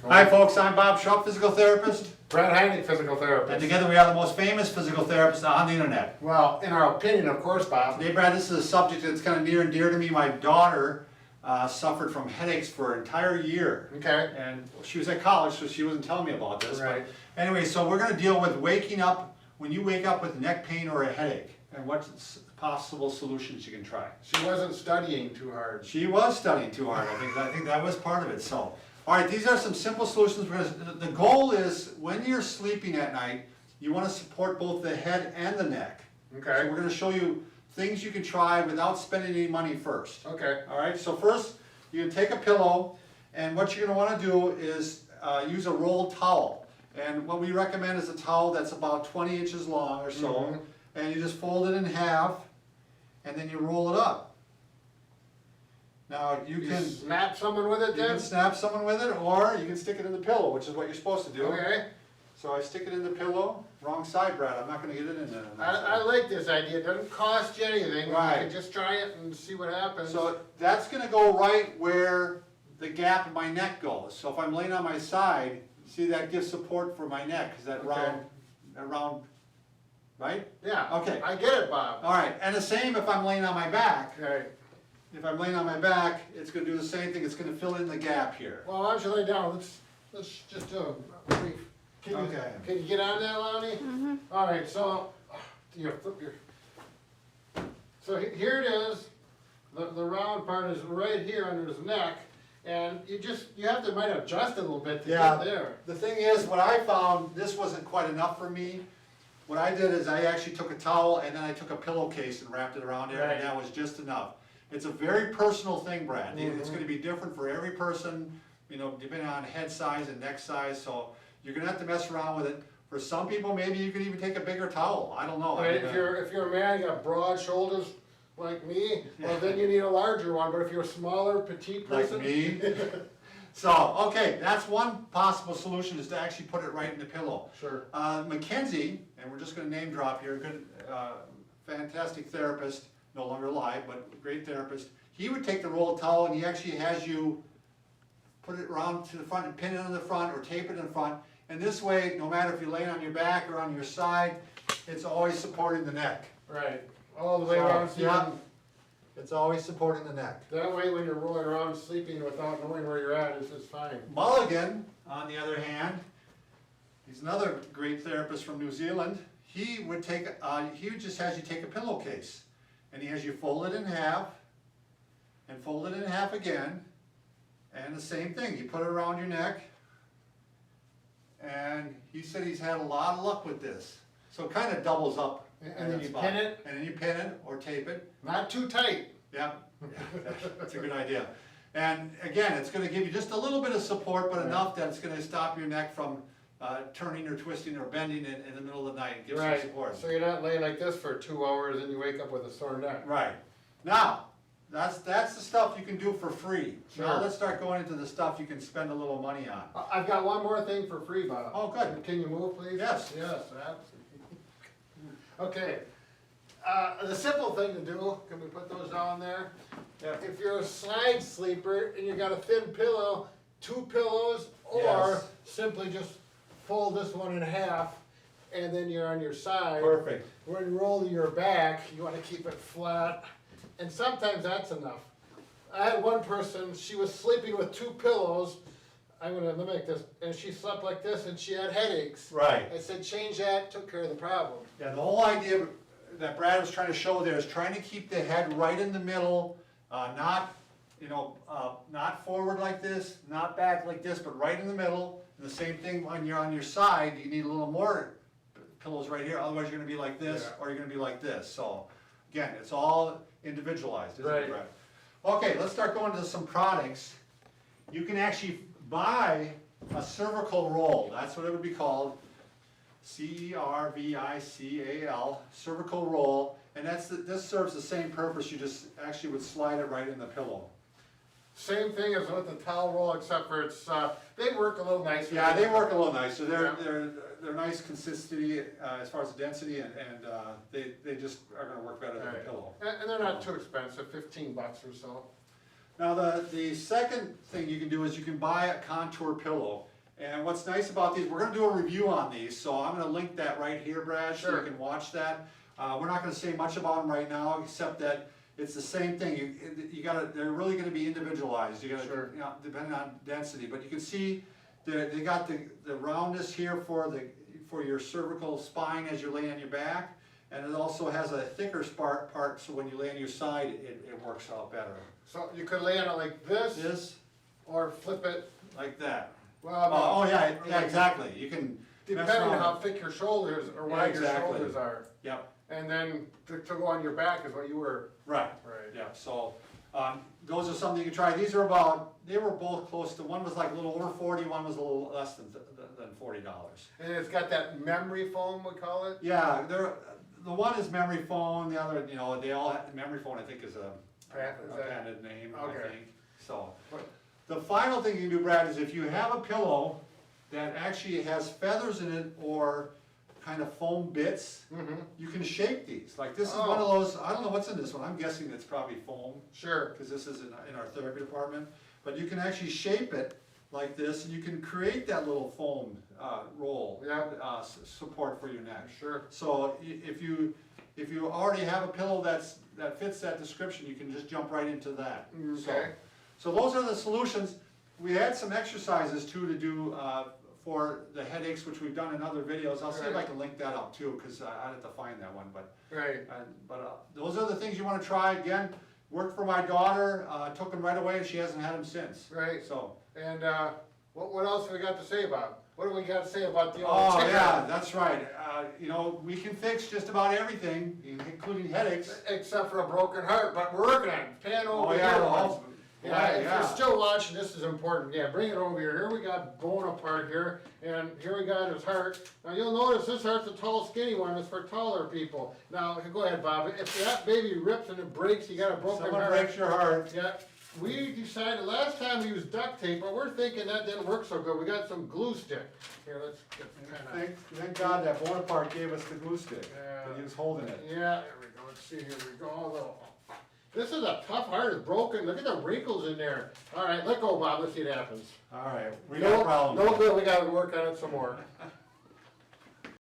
Hi folks, I'm Bob Schrupp, physical therapist, Brad Heineck, physical and therapist. together we are the most famous physical therapists on the internet. Well, in our opinion, of course, Bob. Today, Brad, this is a subject that's kind of near and dear to me. My daughter suffered from headaches for an entire year. Okay. And she was at college, so she wasn't telling me about this. Right. But anyway, so we're going to deal with waking up, when you wake up with neck pain or a headache, and what possible solutions you can try. She wasn't studying too hard. She was studying too hard, I think that was part of it. So, all right, these are some simple solutions because the goal is when you're sleeping at night, you want to support both the head and the neck. So Okay. we're going to show you things you can try without spending any money first. Okay. All right, so first you can take a pillow, and what you're going to want to do is use a rolled towel. And what we recommend is a towel that's about 20 inches long or so, Mhm. and you just fold it in half, and then you roll it up. Now you You can snap someone with it you can then? snap someone with it, or you can stick it in the pillow, which is what you're supposed to do. Okay. So I stick it in the pillow. Wrong side, Brad. I'm not going to get it in there. I like this idea. It doesn't cost you anything. Right. You can just try it and see what happens. So that's going to go right where the gap in my neck goes. So if I'm laying on my side, see that gives support for my neck, because that Okay. round, right? Yeah. Okay. I get it, Bob. All right, and the same if I'm laying on my back. Right. If I'm laying on my back, it's going to do the same thing. It's going to fill in the gap here. Well, why don't you lay down? Let's just do a brief. Okay. Can you get on that, Lonnie? Mm-hmm. All right, so so here it is. The round part is right here under his neck, and you have to might adjust it a little bit to get there. The thing is, what I found, this wasn't quite enough for me. What I did is I actually took a towel and then I took a pillowcase and wrapped it around there, and Right. that was just enough. It's a very personal thing, Brad. It's Mhm. gonna be different for every person, depending on head size and neck size, so you're gonna have to mess around with it. For some people, maybe you could even take a bigger towel, I don't know. Right, if you're a man, you got broad shoulders like me, well then you need a larger one. But if you're a smaller, petite Like person, me. So, okay, that's one possible solution, is to actually put it right in the pillow. Sure. Mackenzie, and we're just going to name drop here, good, fantastic therapist, no longer alive, but great therapist. He would take the rolled towel and he actually has you put it around to the front and pin it on the front or tape it in front. And this way, no matter if you're laying on your back or on your side, it's always supporting the neck. Right, all the way So, around. So you yeah. can- It's always supporting the neck. that way, when you're rolling around sleeping without knowing where you're at, it's fine. Mulligan, on the other hand, he's another great therapist from New Zealand. He would just has you take a pillowcase, and he has you fold it in half, and fold it in half again, and the same thing, you put it around your neck, and he said he's had a lot of luck with this. So it kind of doubles up. And then you spot. pin it? And then you pin it or tape it. Not too tight. Yeah, that's a good idea. And again, it's gonna give you just a little bit of support, but Right. enough that it's gonna stop your neck from turning or twisting or bending in the middle of the night. Give some Right, support. so you're not laying like this for 2 hours and you wake up with a sore neck. Right. Now, that's the stuff you can do for free. Now Sure. let's start going into the stuff you can spend a little money on. I've got one more thing for free, Bob. Oh, good. Can you move, please? Yes. Yes, absolutely. Okay, the simple thing to do, can we put those down there? Yeah. If you're a side sleeper and you got a thin pillow, 2 pillows, or Yes. simply just fold this one in half and then you're on your side. Perfect. When you roll your back, you want to keep it flat, and sometimes that's enough. I had one person, she was sleeping with 2 pillows, I'm gonna mimic this, and she slept like this and she had headaches. Right. I said, change that, took care of the problem. Yeah, the whole idea that Brad was trying to show there is trying to keep the head right in the middle, not forward like this, not back like this, but right in the middle. And the same thing when you're on your side, you need a little more pillows right here, otherwise you're gonna be like this, Yeah. or you're gonna be like this. So, again, it's all individualized, isn't it, Right. Brad? Okay, let's start going to some products. You can actually buy a cervical roll, that's what it would be called. cervical, cervical roll, and this serves the same purpose. You just actually would slide it right in the pillow. Same thing as with the towel roll, except for they work a little nicer. Yeah, they work a little nicer. Yeah. They're nice consistency as far as the density, and they just are going to work better than the Right. pillow. And they're not too expensive, $15 or so. Now, the second thing you can do is you can buy a contour pillow. And what's nice about these, we're gonna do a review on these, so I'm gonna link that right here, Brad, so Sure. you can watch that. We're not gonna say much about them right now, except that it's the same thing. You gotta, they're really gonna be individualized. You gotta, Sure. you know, depending on density, but you can see they got the roundness here for your cervical spine as you lay on your back. And it also has a thicker part, so when you lay on your side, it works out better. So you could lay on it like this, This, or flip it, like that. well, I mean, Oh, yeah, or yeah, like- exactly. You can mess depending on around. how thick your shoulders, or wide your Exactly. shoulders are. Yep, And then to go on your back is what you were. right. Right. Yeah, so, those are something you can try. They were both close to, one was like a little over 40, one was a little less than $40. And it's got that memory foam, we call it? Yeah, the one is memory foam, the other, you know, they all have, memory foam I think is a Is that- patented name, I Okay. think, so. But- The final thing you can do, Brad, is if you have a pillow that actually has feathers in it or kind of foam bits, Mm-hmm, you can shape these. Like this is one of those, I don't know what's in this one, I'm guessing it's probably foam, sure. because this is in our therapy department. But you can actually shape it like this, and you can create that little foam roll Yeah. support for your neck. Sure. So if you already have a pillow that fits that description, you can just jump right into that. Okay. So those are the solutions. We had some exercises too to do for the headaches, which we've done in other videos. I'll see if I can link that up too, because I'd have to find that one. But Right. those are the things you want to try. Again, worked for my daughter, took them right away, and she hasn't had them since. Right. So. And what else have we got to say about? What do we got to say about the old Oh, ticker? yeah, that's right. You know, we can fix just about everything, including headaches. Except for a broken heart, but we're working on it. Pan over Oh, here. yeah, once. Yeah, if yeah. you're still watching, this is important. Yeah, bring it over here. Here we got Bonaparte here, and here we got his heart. Now you'll notice this heart's a tall, skinny one. It's for taller people. Now, go ahead, Bob. If that baby rips and it breaks, you got a broken Someone heart. breaks your heart. Yeah, we decided last time we used duct tape, but we're thinking that didn't work so good. We got some glue stick. Here, let's get kind of. Thank God that Bonaparte gave us the glue stick, Yeah. that he was holding it. Yeah, there we go. Let's see. Here we go. Oh, this is a tough heart. It's broken. Look at the wrinkles in there. All right, let go, Bob. Let's see what happens. All right, we got a problem. No good. We got to work on it some more.